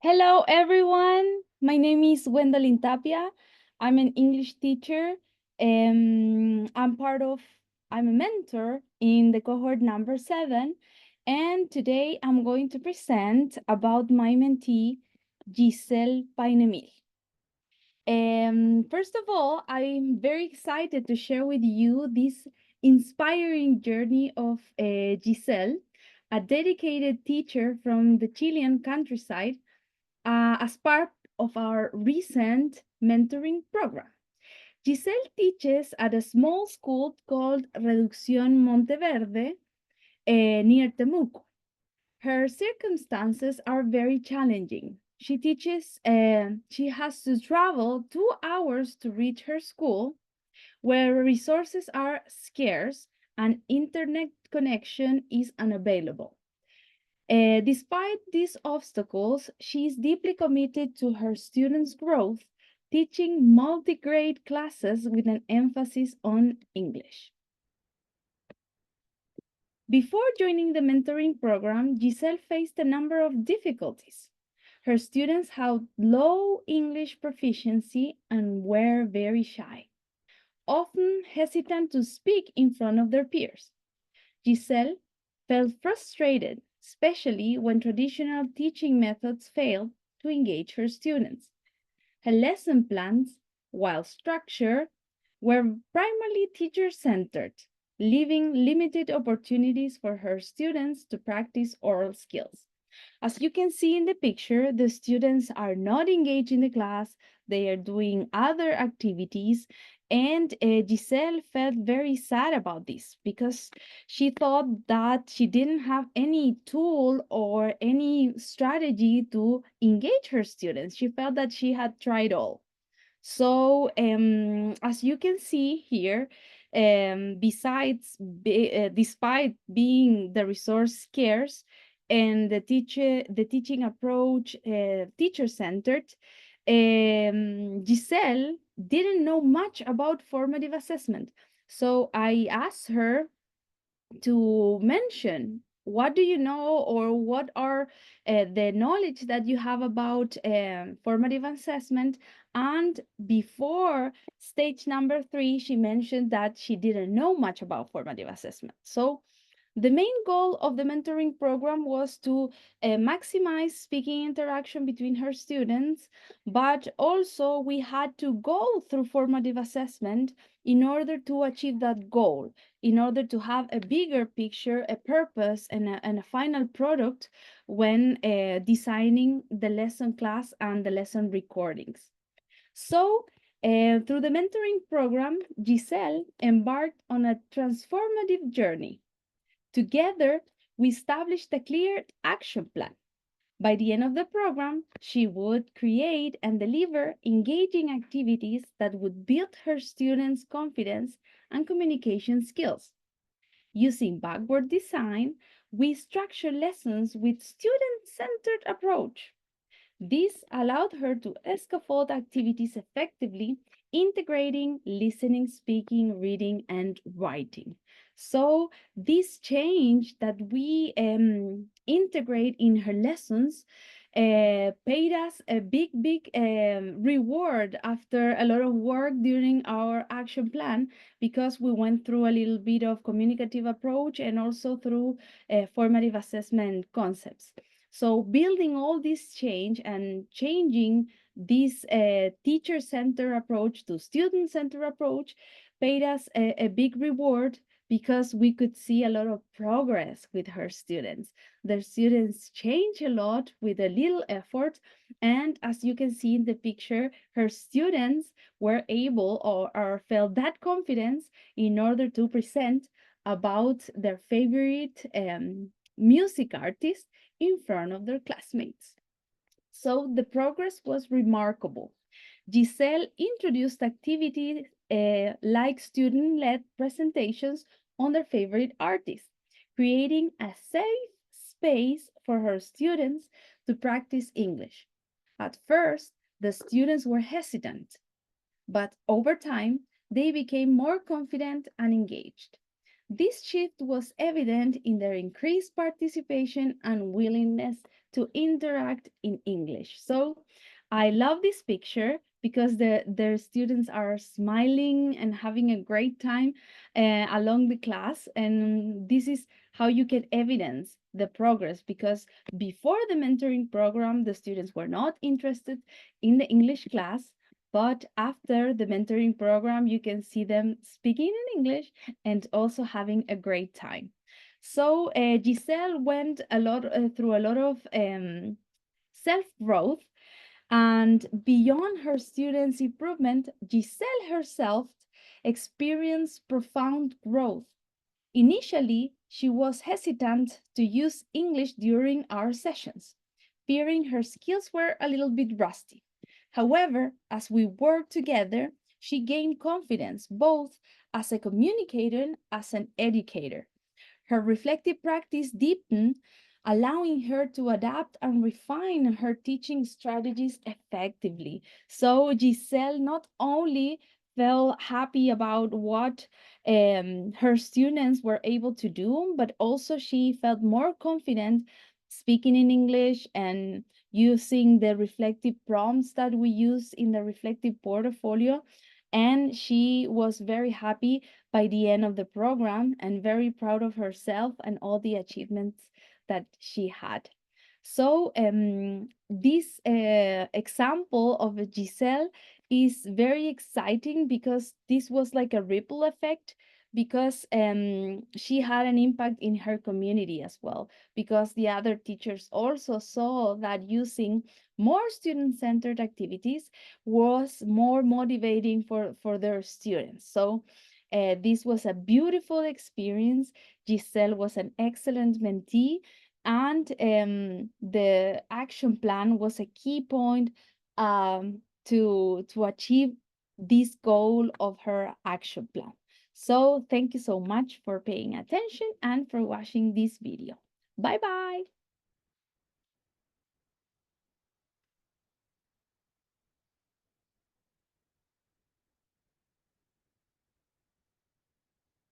Hello, everyone. My name is Gwendolyn Tapia. I'm an English teacher. I'm a mentor in the cohort number 7. And today I'm going to present about my mentee, Giselle Painemil. First of all, I'm very excited to share with you this inspiring journey of Giselle, a dedicated teacher from the Chilean countryside as part of our recent mentoring program. Giselle teaches at a small school called Reducción Monteverde near Temuco. Her circumstances are very challenging. She has to travel 2 hours to reach her school, where resources are scarce and internet connection is unavailable. Despite these obstacles, she is deeply committed to her students' growth, teaching multi-grade classes with an emphasis on English. Before joining the mentoring program, Giselle faced a number of difficulties. Her students had low English proficiency and were very shy, often hesitant to speak in front of their peers. Giselle felt frustrated, especially when traditional teaching methods failed to engage her students. Her lesson plans, while structured, were primarily teacher-centered, leaving limited opportunities for her students to practice oral skills. As you can see in the picture, the students are not engaged in the class, they are doing other activities, and Giselle felt very sad about this because she thought that she didn't have any tool or any strategy to engage her students. She felt that she had tried all. So, as you can see here, despite being the resource scarce and the teaching approach teacher-centered, Giselle didn't know much about formative assessment. So I asked her to mention what do you know or what are the knowledge that you have about formative assessment. And before stage number 3, she mentioned that she didn't know much about formative assessment. So the main goal of the mentoring program was to maximize speaking interaction between her students, but also we had to go through formative assessment in order to achieve that goal, in order to have a bigger picture, a purpose, and a final product when designing the lesson class and the lesson recordings. So, through the mentoring program, Giselle embarked on a transformative journey. Together, we established a clear action plan. By the end of the program, she would create and deliver engaging activities that would build her students' confidence and communication skills. Using backward design, we structure lessons with student-centered approach. This allowed her to scaffold activities effectively, integrating listening, speaking, reading, and writing. So this change that we integrate in her lessons paid us a big reward after a lot of work during our action plan, because we went through a little bit of communicative approach and also through formative assessment concepts. So building all this change and changing this teacher-centered approach to student-centered approach paid us a big reward, because we could see a lot of progress with her students. Their students change a lot with a little effort. And as you can see in the picture, her students were able or felt that confidence in order to present about their favorite music artist in front of their classmates. So the progress was remarkable. Giselle introduced activities like student-led presentations on their favorite artists, creating a safe space for her students to practice English. At first, the students were hesitant, but over time, they became more confident and engaged. This shift was evident in their increased participation and willingness to interact in English. So I love this picture because their students are smiling and having a great time along the class. And this is how you can evidence the progress, because before the mentoring program, the students were not interested in the English class. But after the mentoring program, you can see them speaking in English and also having a great time. So Giselle went a lot through a lot of self growth, and beyond her students' improvement, Giselle herself experienced profound growth. Initially, she was hesitant to use English during our sessions, fearing her skills were a little bit rusty. However, as we worked together, she gained confidence both as a communicator and as an educator. Her reflective practice deepened, allowing her to adapt and refine her teaching strategies effectively. So Giselle not only felt happy about what her students were able to do, but also she felt more confident speaking in English and using the reflective prompts that we use in the reflective portfolio. And she was very happy by the end of the program and very proud of herself and all the achievements that she had. So this example of Giselle is very exciting because this was like a ripple effect, because she had an impact in her community as well, because the other teachers also saw that using more student-centered activities was more motivating for their students. So this was a beautiful experience. Giselle was an excellent mentee, and the action plan was a key point to achieve this goal of her action plan. So thank you so much for paying attention and for watching this video. Bye bye.